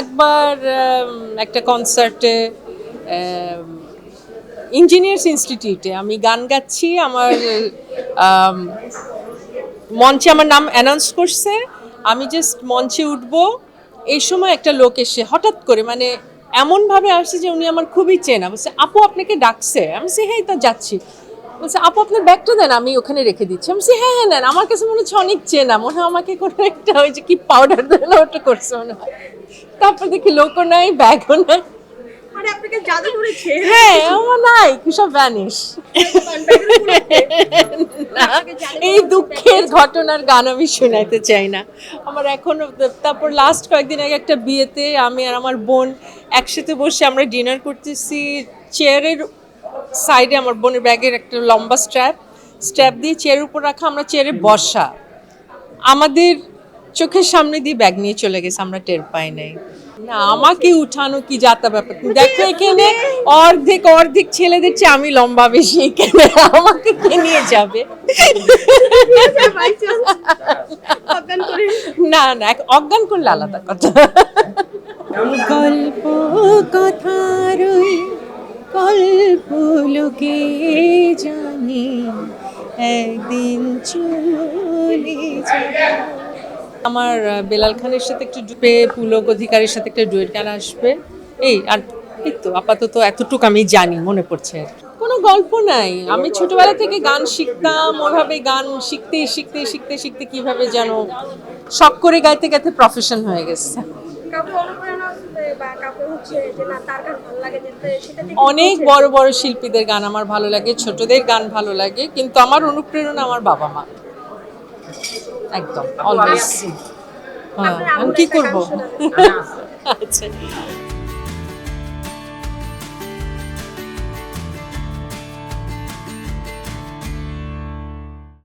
একবার একটা কনসার্টে ইঞ্জিনিয়ার্স ইনস্টিটিউটে আমি গান গাচ্ছি, আমার মঞ্চে আমার নাম অ্যানাউন্স করছে, আমি জাস্ট মঞ্চে উঠবো, এই সময় একটা লোক এসে হঠাৎ করে মানে এমনভাবে আসছে যে উনি আমার খুবই চেনা, বলছে আপু আপনাকে ডাকছে, আমি বলছি হ্যাঁ তো যাচ্ছি, বলছে আপু আপনার ব্যাগটা দেন আমি ওখানে রেখে দিচ্ছি, আমি বলছি হ্যাঁ হ্যাঁ নেন, আমার কাছে মনে হচ্ছে অনেক চেনা, মনে হয় আমাকে কোনো একটা ওই যে কি পাউডার দিল ওটা করছে মনে হয়, তারপর দেখি লোকও নাই ব্যাগও নাই, মানে আপনাকে জাদু করেছে। হ্যাঁ আমার নাই সব ভ্যানিশ। না, এই দুঃখের ঘটনার গান আমি শোনাইতে চাই না আমার এখনো। তারপর লাস্ট কয়েকদিন আগে একটা বিয়েতে আমি আর আমার বোন একসাথে বসে আমরা ডিনার করতেছি, চেয়ারের সাইডে আমার বোনের ব্যাগের একটা লম্বা স্ট্র্যাপ দিয়ে চেয়ারের উপর রাখা, আমরা চেয়ারে বসা, আমাদের চোখের সামনে দিয়ে ব্যাগ নিয়ে চলে গেছে, আমরা টের পাই নাই। না আমাকে উঠানো কি যাতা ব্যাপার, দেখো এখানে অর্ধেক অর্ধেক ছেলেদের চেয়ে আমি লম্বা বেশি, এখানে আমাকে কে নিয়ে যাবে? অজ্ঞান করে না না অজ্ঞান করলে আলাদা কথা। গল্প কথার গল্প লোকে জানি একদিন চলে যাবে। আমার বেলাল খানের সাথে একটু পুলক অধিকারীর সাথে একটা ডুয়েট গান আসবে, এই আর এই তো আপাতত এতটুকু আমি জানি, মনে পড়ছে আর কি। কোনো গল্প নাই, আমি ছোটবেলা থেকে গান শিখতাম, ওইভাবে গান শিখতে শিখতে শিখতে শিখতে কিভাবে যেন শখ করে গাইতে গাইতে প্রফেশন হয়ে গেছে। কাউকে অনুপ্রেরণা বা কাউকে হচ্ছে যে না তার গান ভালো লাগে যেতে সেটা থেকে অনেক বড় বড় শিল্পীদের গান আমার ভালো লাগে, ছোটদের গান ভালো লাগে, কিন্তু আমার অনুপ্রেরণা আমার বাবা মা একদম অলওয়েজ। হ্যাঁ আমি কি করবো? আচ্ছা।